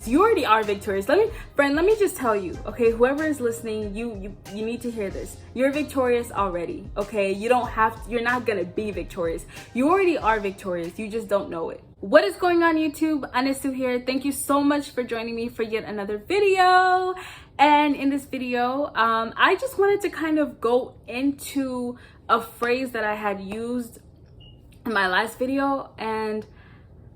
You already are victorious. Let me just tell you, okay, whoever is listening, you need to hear this. You're victorious already, okay? You're not gonna be victorious. You already are victorious, you just don't know it. What is going on, YouTube? Anisu here. Thank you so much for joining me for yet another video. And in this video, I just wanted to kind of go into a phrase that I had used in my last video, and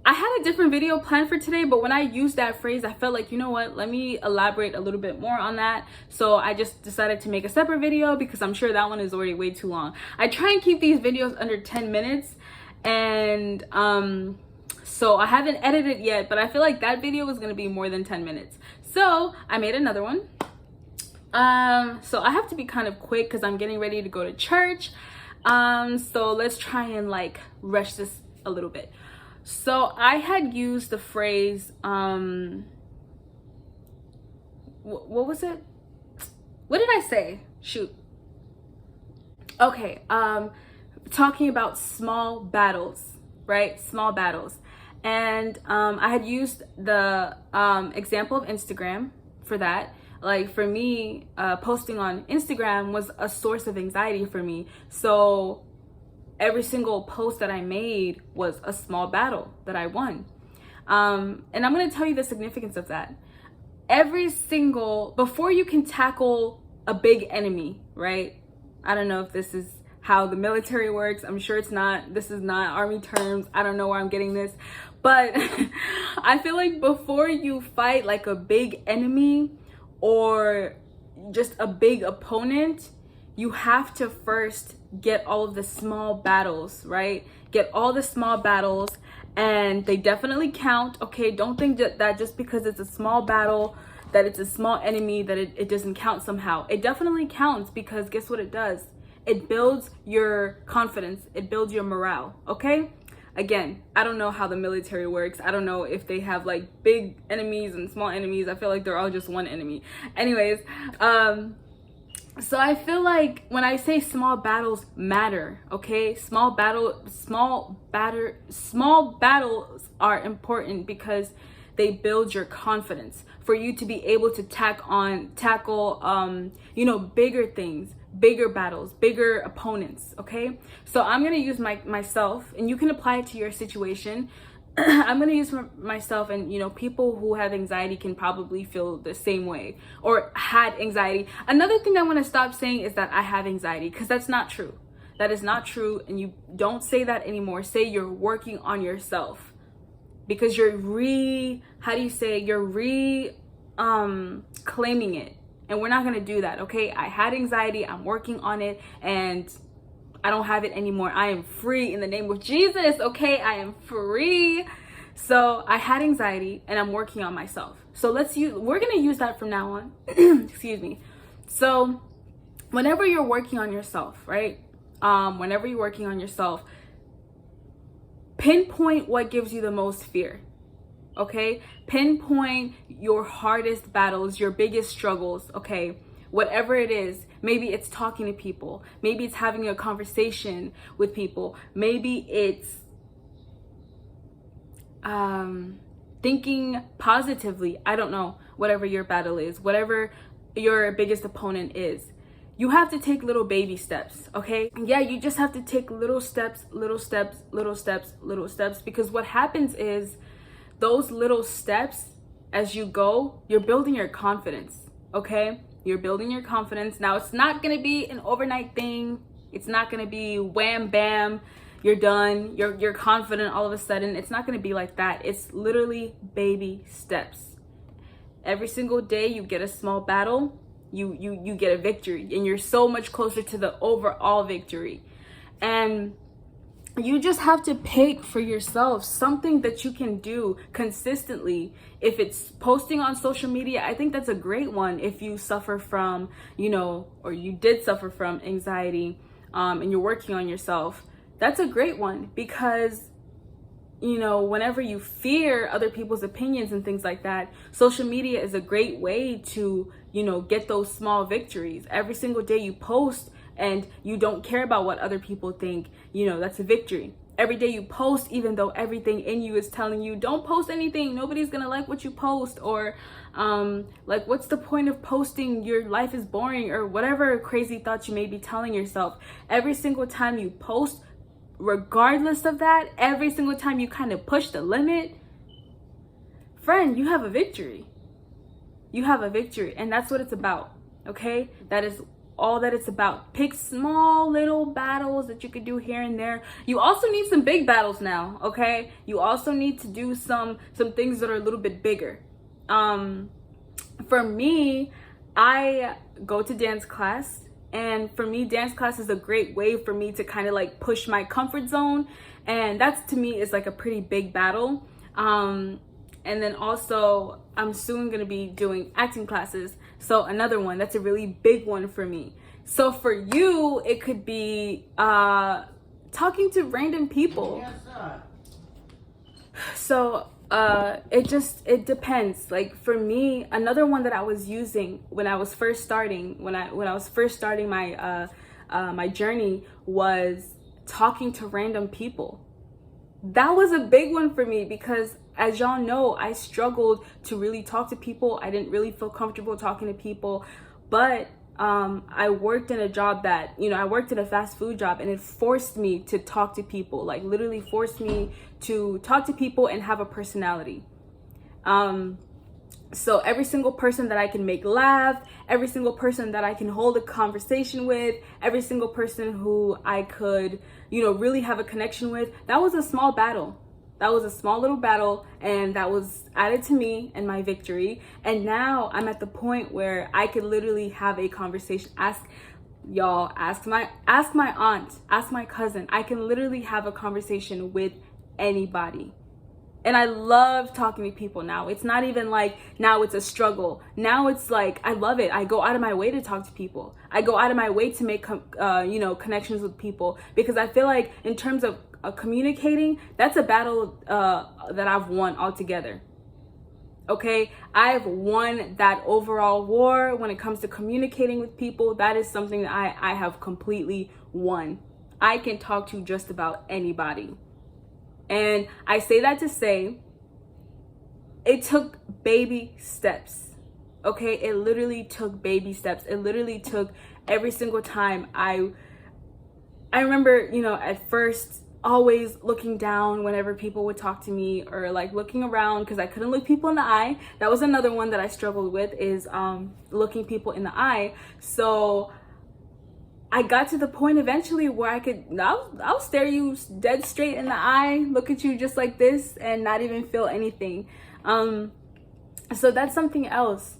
I had a different video planned for today, but when I used that phrase, I felt like, you know what, let me elaborate a little bit more on that. So I just decided to make a separate video because I'm sure that one is already way too long. I try and keep these videos under 10 minutes, and so I haven't edited yet, but I feel like that video was gonna be more than 10 minutes. So I made another one. So I have to be kind of quick because I'm getting ready to go to church. So let's try and like rush this a little bit. So I had used the phrase, what was it? What did I say? Shoot. Okay, talking about small battles, right? Small battles. And I had used the example of Instagram for that. Like for me, posting on Instagram was a source of anxiety for me. So every single post that I made was a small battle that I won. And I'm gonna tell you the significance of that. Before you can tackle a big enemy, right? I don't know if this is how the military works. I'm sure it's not. This is not army terms. I don't know where I'm getting this. But I feel like before you fight like a big enemy or just a big opponent, you have to first get all of the small battles, right? Get all the small battles, and they definitely count. Okay, don't think that just because it's a small battle, that it's a small enemy, that it doesn't count somehow. It definitely counts, because guess what it does? It builds your confidence. It builds your morale, okay? Again, I don't know how the military works. I don't know if they have like big enemies and small enemies. I feel like they're all just one enemy. Anyways, so I feel like when I say small battles matter, okay? Small battles are important because they build your confidence for you to be able to tackle bigger things, bigger battles, bigger opponents, okay? So I'm gonna use myself, and you can apply it to your situation. I'm gonna use myself, and people who have anxiety can probably feel the same way or had anxiety. Another thing I want to stop saying is that I have anxiety, because that's not true. That is not true, and you don't say that anymore. Say you're working on yourself, because you're claiming it, and we're not gonna do that, okay? I had anxiety, I'm working on it, and I don't have it anymore. I am free in the name of Jesus, okay? I am free. So I had anxiety, and I'm working on myself. So we're gonna use that from now on. Excuse me. So whenever you're working on yourself, right? Whenever you're working on yourself, pinpoint what gives you the most fear, okay? Pinpoint your hardest battles, your biggest struggles, okay? Whatever it is, maybe it's talking to people, maybe it's having a conversation with people, maybe it's thinking positively. I don't know, whatever your battle is, whatever your biggest opponent is. You have to take little baby steps, okay? Yeah, you just have to take little steps, because what happens is those little steps, as you go, you're building your confidence, okay? You're building your confidence. Now, it's not gonna be an overnight thing. It's not gonna be wham, bam, you're done, you're confident all of a sudden. It's not gonna be like that. It's literally baby steps. Every single day you get a small battle, you get a victory, and you're so much closer to the overall victory. And you just have to pick for yourself something that you can do consistently. If it's posting on social media, I think that's a great one. If you suffer from, or you did suffer from anxiety, and you're working on yourself, that's a great one, because whenever you fear other people's opinions and things like that, social media is a great way to, get those small victories. Every single day you post and you don't care about what other people think, that's a victory. Every day you post, even though everything in you is telling you don't post anything, nobody's gonna like what you post, or like, what's the point of posting, your life is boring, or whatever crazy thoughts you may be telling yourself. Every single time you post, regardless of that, every single time you kind of push the limit, friend, you have a victory. You have a victory, and that's what it's about. Okay, that is all that it's about. Pick small little battles that you could do here and there. You also need some big battles now. Okay, you also need to do some things that are a little bit bigger. For me, I go to dance class, and for me, dance class is a great way for me to kind of like push my comfort zone, and that's, to me, is like a pretty big battle. And then also, I'm soon going to be doing acting classes. So another one, that's a really big one for me. So for you, it could be talking to random people. So it depends. Like for me, another one that I was using when I was first starting, when I was first starting my my journey, was talking to random people. That was a big one for me because, as y'all know, I struggled to really talk to people. I didn't really feel comfortable talking to people, but I worked in a job that, I worked in a fast food job, and it forced me to talk to people, like literally forced me to talk to people and have a personality. So every single person that I can make laugh, every single person that I can hold a conversation with, every single person who I could, really have a connection with, that was a small battle. That was a small little battle, and that was added to me and my victory. And now I'm at the point where I could literally have a conversation. Ask my aunt, ask my cousin. I can literally have a conversation with anybody. And I love talking to people now. It's not even like now it's a struggle. Now it's like, I love it. I go out of my way to talk to people. I go out of my way to make, connections with people, because I feel like in terms of communicating, that's a battle that I've won altogether. Okay, I've won that overall war when it comes to communicating with people. That is something that I have completely won. I can talk to just about anybody. And I say that to say, it took baby steps. Okay, it literally took baby steps. It literally took every single time. I remember, at first, always looking down whenever people would talk to me, or like looking around because I couldn't look people in the eye. That was another one that I struggled with, is looking people in the eye. So I got to the point eventually where I'll stare you dead straight in the eye, look at you just like this, and not even feel anything. So that's something else.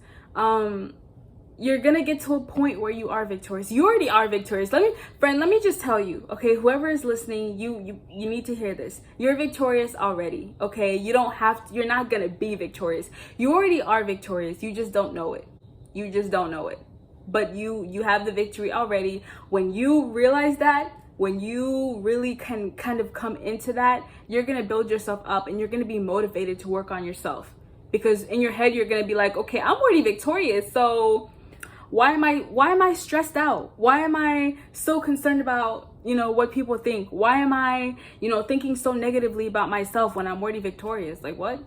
You're gonna get to a point where you are victorious. You already are victorious. Let me just tell you, okay, whoever is listening, you need to hear this. You're victorious already, okay? You're not gonna be victorious. You already are victorious. You just don't know it. You just don't know it. But you have the victory already. When you realize that, when you really can kind of come into that, you're gonna build yourself up, and you're gonna be motivated to work on yourself. Because in your head, you're gonna be like, okay, I'm already victorious, so why am I stressed out? Why am I so concerned about, what people think? Why am I, thinking so negatively about myself when I'm already victorious? Like, what?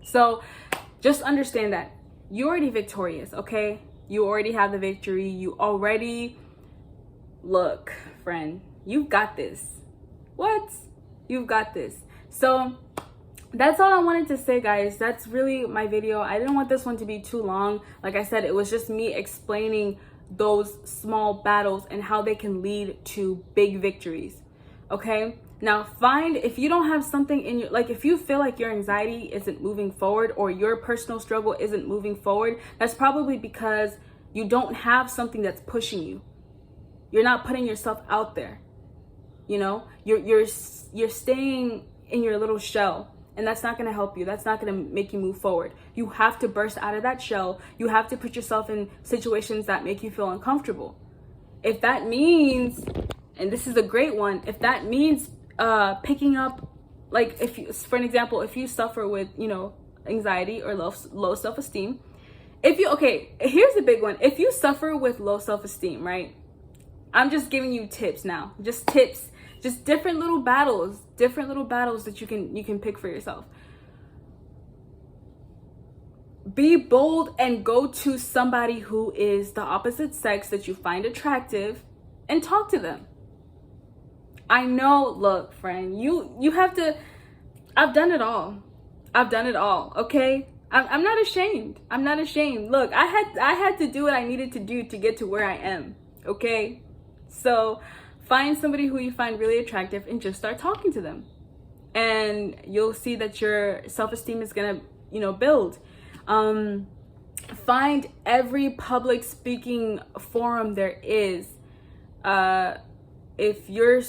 So just understand that you're already victorious, okay? You already have the victory. You already, look, friend, you've got this. What? You've got this. So that's all I wanted to say, guys. That's really my video. I didn't want this one to be too long. Like I said, it was just me explaining those small battles and how they can lead to big victories. Okay? Now, if you don't have something in your, like, if you feel like your anxiety isn't moving forward, or your personal struggle isn't moving forward, that's probably because you don't have something that's pushing you. You're not putting yourself out there. You're staying in your little shell, and that's not going to help you. That's not going to make you move forward. You have to burst out of that shell. You have to put yourself in situations that make you feel uncomfortable. If that means, and this is a great one, if that means picking up, like, for an example, if you suffer with, anxiety or low self-esteem, here's a big one. If you suffer with low self-esteem, right? I'm just giving you tips now, just tips Just different little battles that you can pick for yourself. Be bold and go to somebody who is the opposite sex that you find attractive and talk to them. I know, look, friend, you have to, I've done it all. Okay? I'm not ashamed. Look, I had to do what I needed to do to get to where I am. Okay? So find somebody who you find really attractive and just start talking to them. And you'll see that your self-esteem is gonna, build. Find every public speaking forum there is. If you're,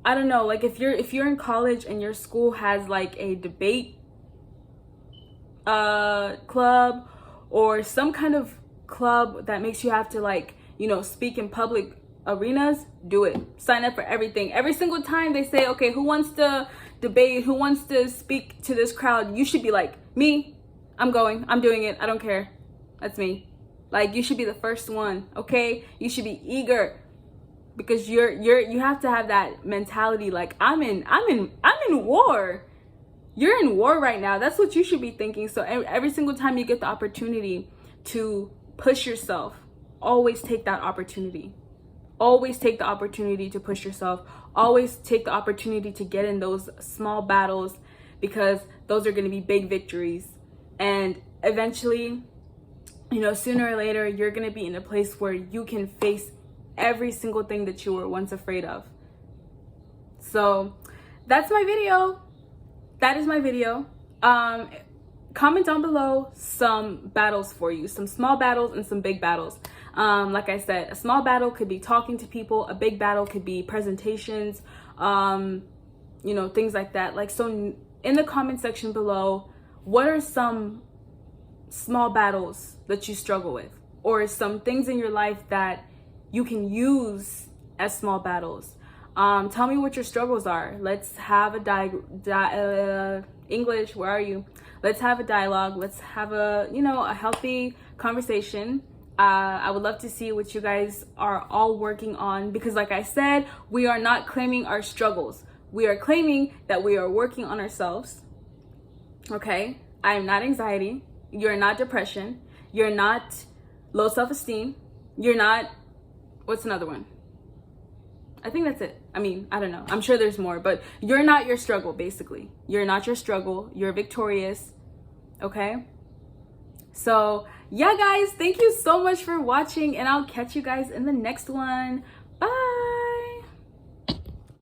I don't know, like if you're in college and your school has like a debate club or some kind of club that makes you have to like, speak in public arenas, do it. Sign up for everything. Every single time they say, okay, who wants to debate, who wants to speak to this crowd, you should be like, me, I'm going, I'm doing it, I don't care, that's me. Like, you should be the first one, okay? You should be eager, because you have to have that mentality like, I'm in war. You're in war right now. That's what you should be thinking. So every single time you get the opportunity to push yourself, always take that opportunity. Always take the opportunity to push yourself. Always take the opportunity to get in those small battles, because those are going to be big victories. And eventually, sooner or later, you're going to be in a place where you can face every single thing that you were once afraid of. So that's my video. That is my video. Comment down below some battles for you, some small battles and some big battles. Like I said, a small battle could be talking to people. A big battle could be presentations, things like that. Like, so in the comment section below, what are some small battles that you struggle with, or some things in your life that you can use as small battles? Tell me what your struggles are. Let's have a English, where are you? Let's have a dialogue. Let's have a healthy conversation. I would love to see what you guys are all working on, because like I said, we are not claiming our struggles. We are claiming that we are working on ourselves. Okay? I am not anxiety. You're not depression. You're not low self-esteem. You're not, what's another one? I think that's it. I mean, I don't know. I'm sure there's more, but you're not your struggle, basically. You're not your struggle. You're victorious. Okay? So, yeah, guys, thank you so much for watching, and I'll catch you guys in the next one.